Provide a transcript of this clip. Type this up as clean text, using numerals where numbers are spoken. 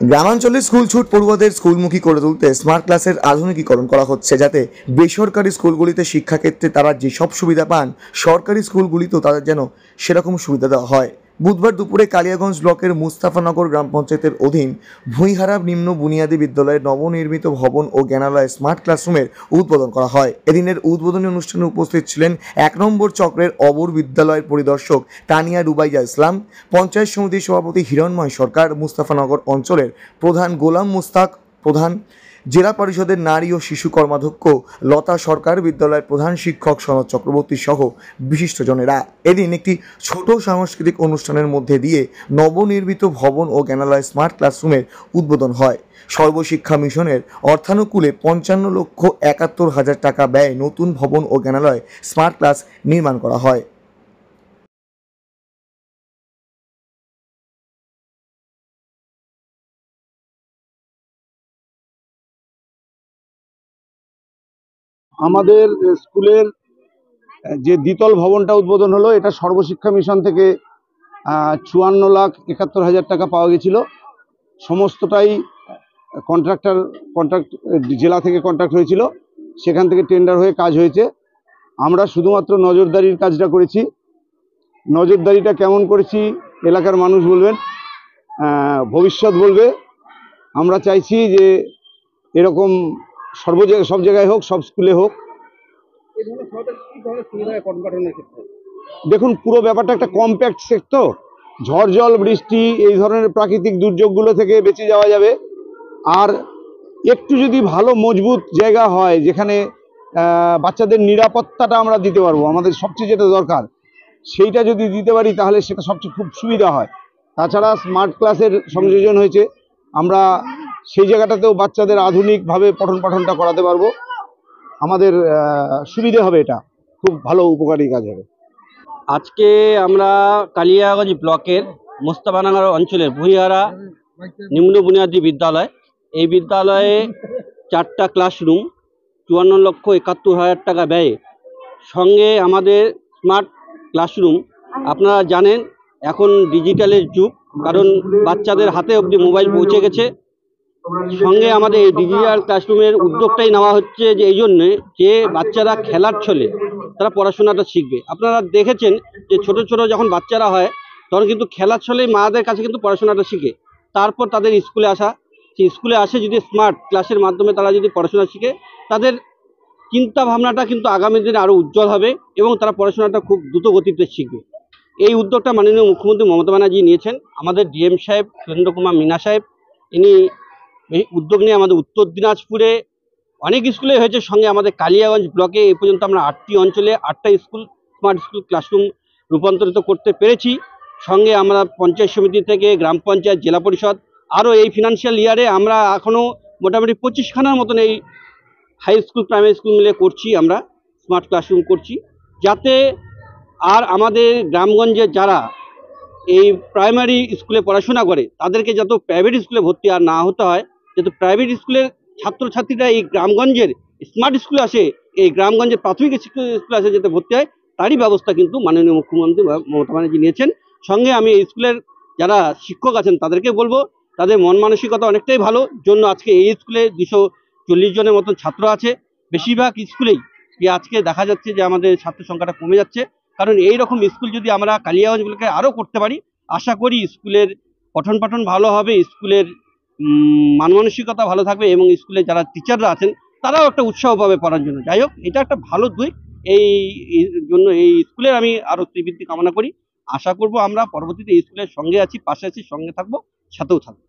গ্রামাঞ্চলে স্কুল ছুট পড়ুয়াদের স্কুলমুখী করে তুলতে স্মার্ট ক্লাসের আধুনিকীকরণ করা হচ্ছে, যাতে বেসরকারি স্কুলগুলিতে শিক্ষাক্ষেত্রে তারা যেসব সুবিধা পান সরকারি স্কুলগুলিতেও তাদের যেন সেরকম সুবিধা দেওয়া হয়। বুধবার দুপুরে কালিয়াগঞ্জ ব্লকের মুস্তাফানগর গ্রাম পঞ্চায়েতের অধীন ভুঁইহারা নিম্ন বুনিয়াদী বিদ্যালয়ের নবনির্মিত ভবন ও জ্ঞানালয় স্মার্ট ক্লাসরুমের উদ্বোধন করা হয়। এদিনের উদ্বোধনী অনুষ্ঠানে উপস্থিত ছিলেন ১ নম্বর চক্রের অবর বিদ্যালয়ের পরিদর্শক তানিয়া রুবাইয়া ইসলাম, পঞ্চায়েত সমিতির সভাপতি হিরণময় সরকার, মুস্তাফানগর অঞ্চলের প্রধান গোলাম মুস্তাক প্রধান, জেলা পরিষদের নারী ও শিশু কর্মাধ্যক্ষ লতা সরকার, বিদ্যালয়ের প্রধান শিক্ষক সনদ চক্রবর্তী সহ বিশিষ্টজনেরা। এদিন একটি ছোট সাংস্কৃতিক অনুষ্ঠানের মধ্যে দিয়ে নবনির্মিত ভবন ও জ্ঞানালয় স্মার্ট ক্লাসরুমের উদ্বোধন হয়। সর্বশিক্ষা মিশনের অর্থানুকূলে ৫৫,৭১,০০০ টাকা ব্যয়ে নতুন ভবন ও জ্ঞানালয় স্মার্ট ক্লাস নির্মাণ করা হয়। আমাদের স্কুলের যে দ্বিতল ভবনটা উদ্বোধন হলো, এটা সর্বশিক্ষা মিশন থেকে ৫৪,৭১,০০০ টাকা পাওয়া গেছিল। সমস্তটাই কন্ট্রাক্ট জেলা থেকে কন্ট্রাক্ট হয়েছিল, সেখান থেকে টেন্ডার হয়ে কাজ হয়েছে। আমরা শুধুমাত্র নজরদারির কাজটা করেছি। নজরদারিটা কেমন করেছি এলাকার মানুষ বলবেন, ভবিষ্যৎ বলবে। আমরা চাইছি যে এরকম সব জায়গায় হোক, সব স্কুলে হোক। দেখুন, পুরো ব্যাপারটা একটা কম্প্যাক্ট সেট, তো ঝড় জল বৃষ্টি এই ধরনের প্রাকৃতিক দুর্যোগগুলো থেকে বেঁচে যাওয়া যাবে। আর একটু যদি ভালো মজবুত জায়গা হয় যেখানে বাচ্চাদের নিরাপত্তাটা আমরা দিতে পারবো, আমাদের সবচেয়ে যেটা দরকার সেইটা যদি দিতে পারি তাহলে সেটা সবচেয়ে খুব সুবিধা হয়। তাছাড়া স্মার্ট ক্লাসের সংযোজন হয়েছে, আমরা সেই জায়গাটাতেও বাচ্চাদের আধুনিকভাবে পঠন পাঠনটা করাতে পারবো। আমাদের সুবিধে হবে, এটা খুব ভালো উপকারী কাজ হবে। আজকে আমরা কালিয়াগঞ্জ ব্লকের মুস্তাফানগর অঞ্চলের ভুঁইহারা নিম্ন বুনিয়াদী বিদ্যালয়, এই বিদ্যালয়ে 4টা ক্লাসরুম ৫৪,৭১,০০০ টাকা ব্যয়ে, সঙ্গে আমাদের স্মার্ট ক্লাসরুম। আপনারা জানেন এখন ডিজিটালের যুগ, কারণ বাচ্চাদের হাতে অবধি মোবাইল পৌঁছে গেছে। সঙ্গে আমাদের এই ডিজিটাল ক্লাসরুমের উদ্যোগটাই নেওয়া হচ্ছে যে এই জন্যে যে বাচ্চারা খেলার ছলে তারা পড়াশোনাটা শিখবে। আপনারা দেখেছেন যে ছোট ছোট যখন বাচ্চারা হয় তখন কিন্তু খেলার ছলেই মাদের কাছে কিন্তু পড়াশোনাটা শিখে, তারপর তাদের স্কুলে আসা, সেই স্কুলে আসে যদি স্মার্ট ক্লাসের মাধ্যমে তারা যদি পড়াশোনা শিখে, তাদের চিন্তা ভাবনাটা কিন্তু আগামী দিনে আরও উজ্জ্বল হবে এবং তারা পড়াশোনাটা খুব দ্রুত গতিতে শিখবে। এই উদ্যোগটা মাননীয় মুখ্যমন্ত্রী মমতা ব্যানার্জি নিয়েছেন। আমাদের ডিএম সাহেব সুরেন্দ্র কুমার মিনা সাহেব, ইনি এই উদ্যোগ নিয়ে আমাদের উত্তর দিনাজপুরে অনেক স্কুলে হয়েছে, সঙ্গে আমাদের কালিয়াগঞ্জ ব্লকে এই পর্যন্ত আমরা 8টি অঞ্চলে 8টা স্কুল স্মার্ট স্কুল ক্লাসরুম রূপান্তরিত করতে পেরেছি। সঙ্গে আমরা পঞ্চায়েত সমিতি থেকে গ্রাম পঞ্চায়েত, জেলা পরিষদ, আরও এই ফিনান্সিয়াল ইয়ারে আমরা এখনও মোটামুটি 25খানার মতন এই হাই স্কুল প্রাইমারি স্কুল মিলে করছি, আমরা স্মার্ট ক্লাসরুম করছি, যাতে আর আমাদের গ্রামগঞ্জে যারা এই প্রাইমারি স্কুলে পড়াশোনা করে তাদেরকে যত প্রাইভেট স্কুলে ভর্তি আর না হতে হয়, যাতে প্রাইভেট স্কুলের ছাত্রছাত্রীরা এই গ্রামগঞ্জের স্মার্ট স্কুলে আসে, এই গ্রামগঞ্জের প্রাথমিক স্কুলে আসে যাতে ভর্তি হয়, তারই ব্যবস্থা কিন্তু মাননীয় মুখ্যমন্ত্রী মমতা ব্যানার্জি নিয়েছেন। সঙ্গে আমি এই স্কুলের যারা শিক্ষক আছেন তাদেরকে বলবো, তাদের মন মানসিকতা অনেকটাই ভালো জন্য আজকে এই স্কুলে 240 জনের মতন ছাত্র আছে। বেশিরভাগ স্কুলেই আজকে দেখা যাচ্ছে যে আমাদের ছাত্র সংখ্যাটা কমে যাচ্ছে, কারণ এই রকম স্কুল যদি আমরা কালিয়াগঞ্জগুলোকে আরও করতে পারি, আশা করি স্কুলের পঠন পাঠন ভালো হবে, স্কুলের মান মানসিকতা ভালো থাকবে এবং স্কুলে যারা টিচাররা আছেন তারাও একটা উৎসাহ পাবে পড়ার জন্য। যাই হোক, এটা একটা ভালো দিক। এই জন্য এই স্কুলের আমি আরও শ্রীবৃদ্ধি কামনা করি। আশা করব আমরা পরবর্তীতে এই স্কুলের সঙ্গে আছি, পাশে আছি, সঙ্গে থাকবো, সাথেও থাকবো।